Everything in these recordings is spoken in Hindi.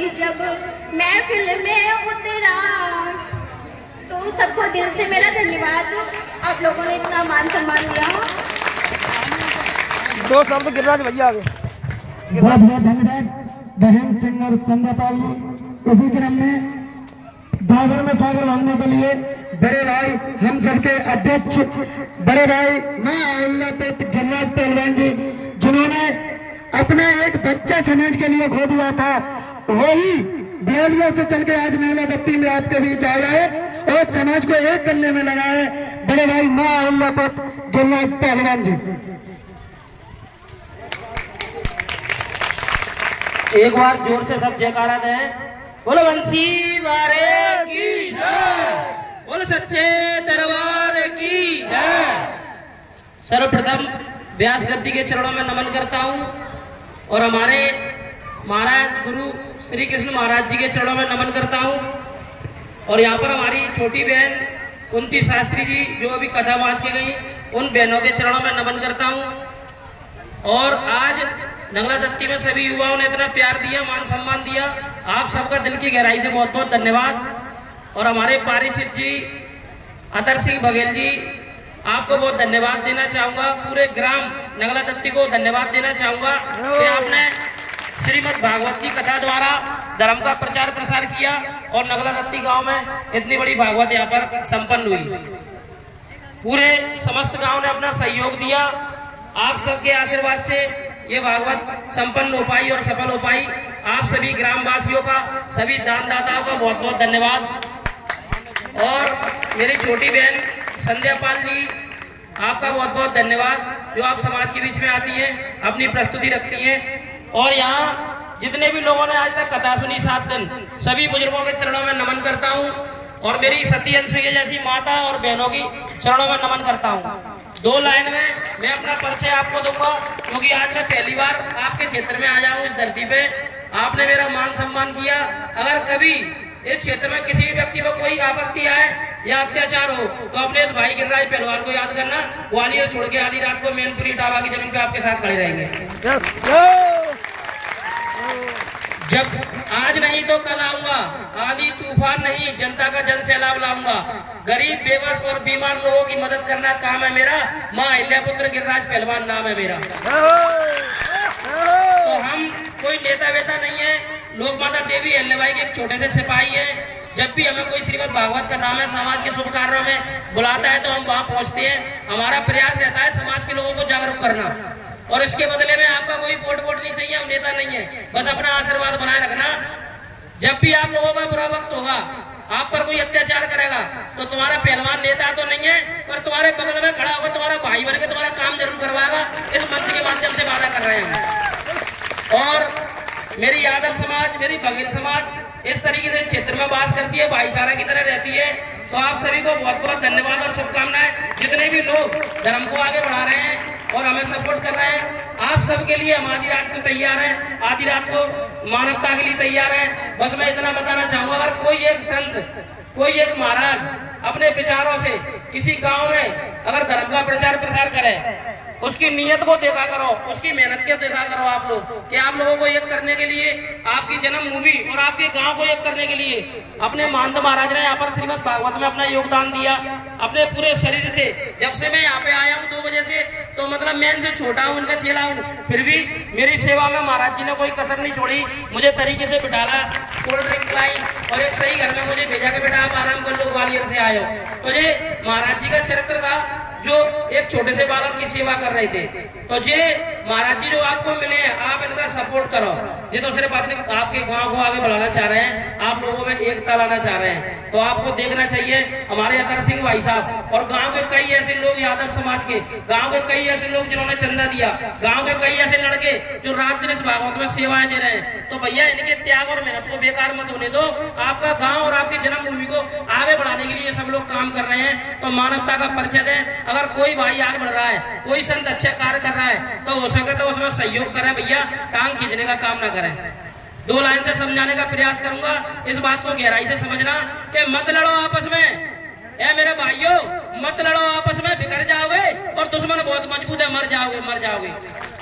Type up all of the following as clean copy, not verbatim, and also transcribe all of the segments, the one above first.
कि जब महफिल में उतरा तो सबको दिल से मेरा धन्यवाद। आप लोगों ने इतना मान सम्मान दिया। दो शब्द गिरिराज भैया आगे। बहुत बहुत धन्यवाद बहन सिंगर संध्या पाल। इसी क्रम में दादर में सागर बांधने के लिए बड़े भाई हम सबके अध्यक्ष बड़े भाई मैं गिरिराज पहलवान जी, जिन्होंने अपना एक बच्चा समाज के लिए खो दिया था, वही देवलिया से चल के आज महिला दफ्ती में आपके बीच आया है और समाज को एक करने में लगा है। बड़े भाई मैं गिरिराज पहलवान जी, एक बार जोर से सब जयकारा दें। बोलो बंसी वारे की जय, बोलो सच्चे दरबार की जय। सर्वप्रथम व्यास गद्दी के चरणों में नमन करता हूं और हमारे महाराज गुरु श्री कृष्ण महाराज जी के चरणों में नमन करता हूं। और यहाँ पर हमारी छोटी बहन कुंती शास्त्री जी जो अभी कथा बाज के गई, उन बहनों के चरणों में नमन करता हूं। और आज नंगला दत्ती में सभी युवाओं ने इतना प्यार दिया, मान सम्मान दिया, आप सबका दिल की गहराई से बहुत बहुत धन्यवाद। और हमारे पारिषद जी अतर सिंह बघेल जी, आपको बहुत धन्यवाद देना चाहूंगा। पूरे ग्राम नंगला दत्ती को धन्यवाद देना चाहूंगा कि आपने श्रीमद् भागवत की कथा द्वारा धर्म का प्रचार प्रसार किया और नंगला दत्ती गांव में इतनी बड़ी भागवत यहाँ पर संपन्न हुई। पूरे समस्त गांव ने अपना सहयोग दिया। आप सबके आशीर्वाद से ये भागवत संपन्न हो पाई और सफल हो पाई। आप सभी ग्रामवासियों का, सभी दानदाताओं का बहुत बहुत धन्यवाद। और मेरी छोटी बहन संध्या पाल जी, आपका बहुत बहुत धन्यवाद जो आप समाज के बीच में आती हैं, अपनी प्रस्तुति रखती हैं। और यहाँ जितने भी लोगों ने आज तक कथा सुनी 7 दिन, सभी बुजुर्गों के चरणों में नमन करता हूँ और मेरी सती अनसुईया जैसी माता और बहनों की चरणों में नमन करता हूँ। 2 लाइन में मैं अपना परिचय आपको दूंगा, क्योंकि आज मैं पहली बार आपके क्षेत्र में आया हूँ। इस धरती पे आपने मेरा मान सम्मान किया। अगर कभी इस क्षेत्र में किसी भी व्यक्ति को कोई आपत्ति आए या अत्याचार हो तो अपने इस भाई गिरिराज पहलवान को याद करना। ग्वालियर छोड़ के आधी रात को मैनपुरी टावा की जमीन पे आपके साथ खड़े रहेंगे। जब आज नहीं तो कल आऊंगा, आंधी तूफान नहीं, जनता का जन सैलाब लाऊंगा। गरीब, बेबस और बीमार लोगों की मदद करना काम है मेरा। माँ अहिल्यापुत्र गिरिराज पहलवान नाम है मेरा। तो हम कोई नेता वेता नहीं है, लोक माता देवी अहिल्याबाई के एक छोटे से सिपाही है। जब भी हमें कोई श्रीमद् भागवत कथा में, समाज के शुभ कार्यों में बुलाता है तो हम वहां पहुंचते हैं। हमारा प्रयास रहता है समाज के लोगों को जागरूक करना, और इसके बदले में आपका कोई वोट नहीं चाहिए। हम नेता नहीं है, बस अपना आशीर्वाद बनाए रखना। जब भी आप लोगों का बुरा वक्त होगा, आप पर कोई अत्याचार करेगा तो तुम्हारा पहलवान नेता तो नहीं है, पर तुम्हारे बगल में खड़ा होकर तुम्हारा भाई बन के तुम्हारा काम जरूर करवाएगा। इस मंच के माध्यम से वादा कर रहे हैं। और मेरी यादव समाज, मेरी बघेल समाज इस तरीके से क्षेत्र में वास करती है, भाईचारा की तरह रहती है। तो आप सभी को बहुत बहुत धन्यवाद और शुभकामनाएं। जितने भी लोग धर्म को आगे बढ़ा रहे हैं और हमें सपोर्ट कर रहे हैं, आप सबके लिए हम आधी रात को तैयार हैं, आधी रात को मानवता के लिए तैयार हैं। बस मैं इतना बताना चाहूंगा, अगर कोई एक संत, कोई एक महाराज अपने विचारों से किसी गांव में अगर धर्म का प्रचार प्रसार करे, उसकी नीयत को देखा करो, उसकी मेहनत को देखा करो आप लोग, कि आप लोगों को एक करने के लिए, आपकी जन्मभूमि और आपके गांव को एक करने के लिए अपने महंत महाराज ने यहाँ पर श्रीमद् भागवत में अपना योगदान दिया अपने पूरे शरीर से। जब से मैं यहाँ पे आया हूँ 2 बजे से, तो मतलब मैं इनसे छोटा हूँ, इनका चेला हूँ, फिर भी मेरी सेवा में महाराज जी ने कोई कसर नहीं छोड़ी। मुझे तरीके से बिठाला, कोल्ड ड्रिंक लाई और एक सही घर में मुझे भेजा के बेटा आप आराम कर लो, ग्वालियर से आए हो। तो ये महाराज जी का चरित्र था, जो एक छोटे से बालक की सेवा कर रहे थे। तो ये महाराज जी जो आपको मिले हैं, आप इनका सपोर्ट करो। ये तो सिर्फ अपने आपके गांव को आगे बढ़ाना चाह रहे हैं, आप लोगों में एकता लाना चाह रहे हैं। तो आपको देखना चाहिए हमारे अतर सिंह भाई साहब और गांव के कई ऐसे लोग, यादव समाज के गांव के कई ऐसे लोग जिन्होंने चंदा दिया, गांव के कई ऐसे लड़के जो रात दिन इस भागवत में सेवाएं दे रहे हैं। तो भैया इनके त्याग और मेहनत को बेकार मत होने दो। आपका गांव और आपकी जन्मभूमि को आगे बढ़ाने के लिए सब लोग काम कर रहे हैं। तो मानवता का परिचय दें। अगर कोई भाई आगे बढ़ रहा है, कोई संत अच्छे कार्य कर रहा है, तो हो सके तो उसमें सहयोग करें भैया, टांग खींचने का काम ना करें। 2 लाइन से समझाने का प्रयास करूंगा। इस बात को गहराई से समझना कि मत लड़ो आपस में, ए मेरे भाइयों, मत लड़ो आपस में, बिखर जाओगे और दुश्मन बहुत मजबूत है, मर जाओगे।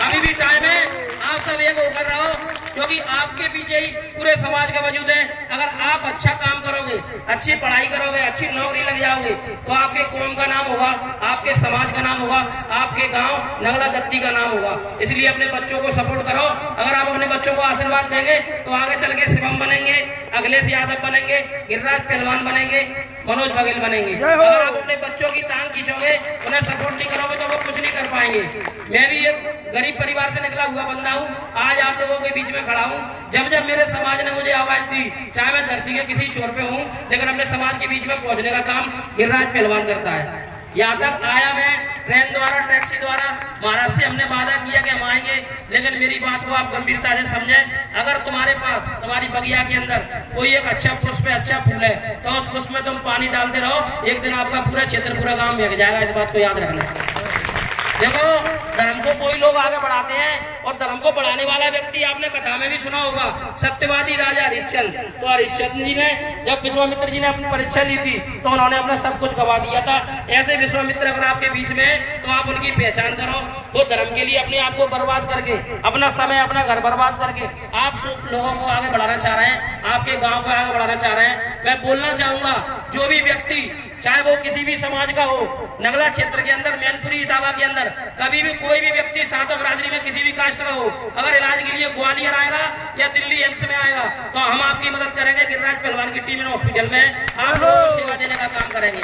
अभी भी टाइम है, आप सब एक होकर रहो। क्योंकि आपके पीछे ही पूरे समाज का वजूद है। अगर आप अच्छा काम करोगे, अच्छी पढ़ाई करोगे, अच्छी नौकरी लग जाओगे, तो आपके कौम का नाम होगा, आपके समाज का नाम होगा, आपके गांव नगला दत्ती का नाम होगा। इसलिए अपने बच्चों को सपोर्ट करो। अगर आप अपने बच्चों को आशीर्वाद देंगे तो आगे चल के शिवम बनेंगे, अखिलेश यादव बनेंगे, गिरिराज पहलवान बनेंगे, मनोज बघेल बनेंगे। अगर आप अपने बच्चों की टांग खींचोगे, उन्हें सपोर्ट नहीं करोगे तो वो कुछ नहीं कर पाएंगे। मैं भी एक गरीब परिवार से निकला हुआ बंदा हूँ, आज आप लोगों के बीच में खड़ा हूँ। जब जब मेरे समाज ने मुझे आवाज दी, चाहे मैं धरती के किसी छोर पे हूँ, लेकिन अपने समाज के बीच में पहुंचने का काम गिरिराज पहलवान करता है। यहाँ तक आया मैं ट्रेन द्वारा, टैक्सी द्वारा। महाराष्ट्र से हमने वादा किया कि हम आएंगे, लेकिन मेरी बात को आप गंभीरता से समझें। अगर तुम्हारे पास, तुम्हारी बगिया के अंदर कोई एक अच्छा पुष्प है, अच्छा फूल है, तो उस पुष्प में तुम पानी डालते रहो, एक दिन आपका पूरा क्षेत्र, पूरा गांव भीग जाएगा। इस बात को याद रखना। देखो, धर्म को कोई लोग आगे बढ़ाते हैं, और धर्म को बढ़ाने वाला व्यक्ति आपने कथा में भी सुना होगा, सत्यवादी राजा हरिश्चंद्र। तो हरिश्चंद्र जी ने जब विश्वामित्र जी ने अपनी परीक्षा ली थी, तो उन्होंने अपना सब कुछ गवा दिया था। ऐसे विश्वामित्र अगर आपके बीच में है, तो आप उनकी पहचान करो। वो धर्म के लिए अपने आप को बर्बाद करके, अपना समय, अपना घर बर्बाद करके आप सब लोगों को आगे बढ़ाना चाह रहे हैं, आपके गाँव को आगे बढ़ाना चाह रहे हैं। मैं बोलना चाहूंगा, जो भी व्यक्ति, चाहे वो किसी भी समाज का हो, नगला क्षेत्र के अंदर, मैनपुरी इटावा के अंदर कभी भी कोई भी व्यक्ति सातों बरादरी में किसी भी कास्ट का हो, अगर इलाज के लिए ग्वालियर आएगा या दिल्ली एम्स में आएगा, तो हम आपकी मदद करेंगे। गिरिराज पहलवान की टीम हॉस्पिटल में आप लोगों को सेवा देने का काम करेंगे।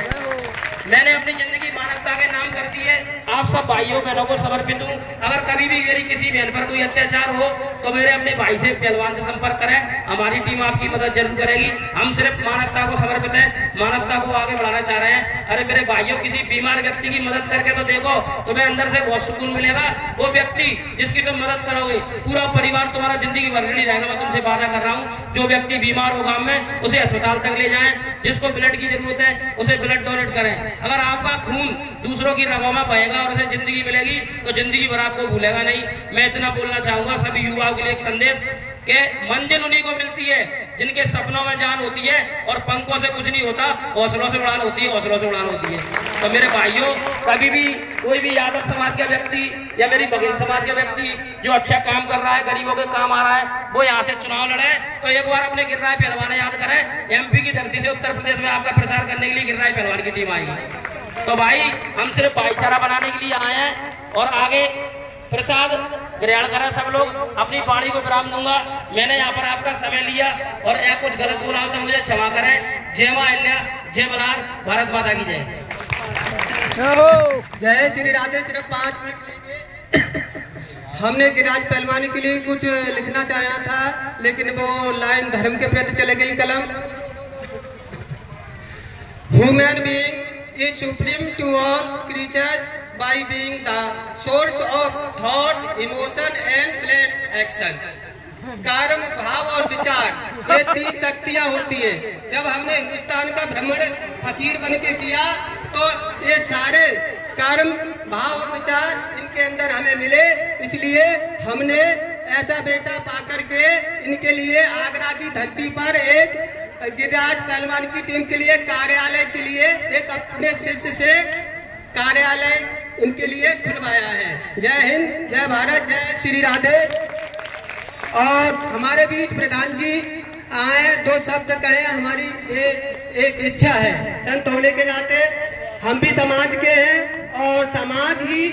मैंने अपनी जिंदगी मानवता के नाम कर दी है। आप सब भाइयों बहनों को समर्पित हूँ। अगर कभी भी मेरी किसी बहन पर कोई अत्याचार हो, तो मेरे अपने भाई से, पहलवान से संपर्क करें। हमारी टीम आपकी मदद जरूर करेगी। हम सिर्फ मानवता को समर्पित है, मानवता को आगे बढ़ाना चाह रहे हैं। अरे मेरे भाइयों, किसी बीमार व्यक्ति की मदद करके तो देखो, तुम्हें अंदर से बहुत सुकून मिलेगा। वो व्यक्ति जिसकी तुम मदद करोगे, पूरा परिवार तुम्हारा जिंदगी भर नहीं रहेगा। मैं तुमसे वादा कर रहा हूँ, जो व्यक्ति बीमार हो गाँव में, उसे अस्पताल तक ले जाएं। जिसको ब्लड की जरूरत है, उसे ब्लड डोनेट करें। अगर आपका खून दूसरों की रगों में बहेगा और उसे जिंदगी मिलेगी, तो जिंदगी भर आपको भूलेगा नहीं। मैं इतना बोलना चाहूंगा सभी युवाओं के लिए एक संदेश, कि मंजिल उन्हीं को मिलती है जिनके सपनों में जान होती है, और पंखों से कुछ नहीं होता, हौसलों से उड़ान होती है, हौसलों से उड़ान होती है। तो मेरे भाइयों, कभी भी कोई भी यादव समाज का व्यक्ति या मेरी बघेल समाज का व्यक्ति जो अच्छा काम कर रहा है, गरीबों के काम आ रहा है, वो यहाँ से चुनाव लड़े, तो एक बार अपने गिरिराज पहलवान याद करें। एमपी की धरती से उत्तर प्रदेश में आपका प्रचार करने के लिए गिरिराज पहलवान की टीम आई है। तो भाई, हम सिर्फ भाईचारा बनाने के लिए आए हैं, और आगे प्रसाद ग्रहण करें सब लोग। अपनी वाणी को विराम दूंगा। मैंने यहाँ पर आपका समय लिया, और या कुछ गलत बोला हो तो मुझे क्षमा करें। जय मां अहिल्या, जय मल्हार, भारत माता की जय। जय श्री राधे। सिर्फ 5 मिनट लेंगे। हमने गिरिराज पहलवान के लिए कुछ लिखना चाहा था, लेकिन वो लाइन धर्म के प्रति चले गई कलम। Human being is supreme to all creatures by being the source of thought, emotion and planned action. कर्म, भाव और विचार, ये 3 शक्तियां होती हैं। जब हमने हिंदुस्तान का भ्रमण फकीर बन के किया, तो ये सारे कर्म, भाव और विचार इनके अंदर हमें मिले। इसलिए हमने ऐसा बेटा पाकर के इनके लिए आगरा की धरती पर एक गिरिराज पहलवान की टीम के लिए कार्यालय के लिए एक अपने शिष्य से कार्यालय इनके लिए खुलवाया है। जय हिंद, जय भारत, जय श्री राधे। और हमारे बीच प्रधान जी आए, 2 शब्द कहें। हमारी ये एक इच्छा है, संत होने के नाते हम भी समाज के हैं, और समाज ही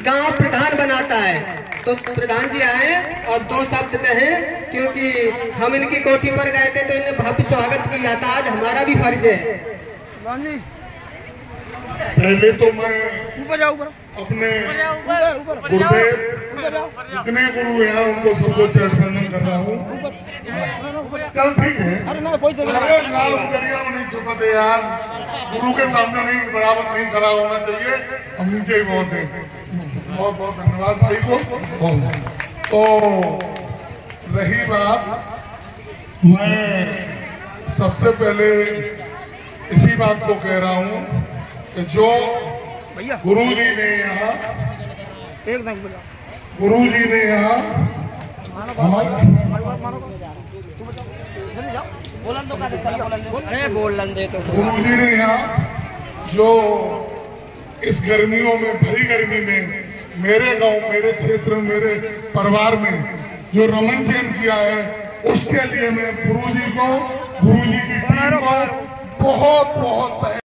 गांव प्रधान बनाता है। तो प्रधान जी आए और 2 शब्द कहें, क्योंकि हम इनकी कोठी पर गए थे तो इन्हें भव्य स्वागत किया था। आज हमारा भी फर्ज है। पहले तो मैं अपने गुरुदेव, जितने गुरु हैं उनको सबको चरण वंदन कर रहा हूँ। चल ठीक है, नहीं छुपाते यार, गुरु के सामने नहीं, बराबर नहीं खड़ा होना चाहिए। हम नीचे ही बहुत है। बहुत बहुत धन्यवाद भाई को। तो रही बात, मैं सबसे पहले इसी बात को कह रहा हूँ कि जो गुरु जी ने यहाँ जो इस गर्मियों में, भरी गर्मी में, मेरे गांव, मेरे क्षेत्र में, मेरे परिवार में जो रोमांचन किया है, उसके लिए मैं गुरुजी की टीम को बहुत बहुत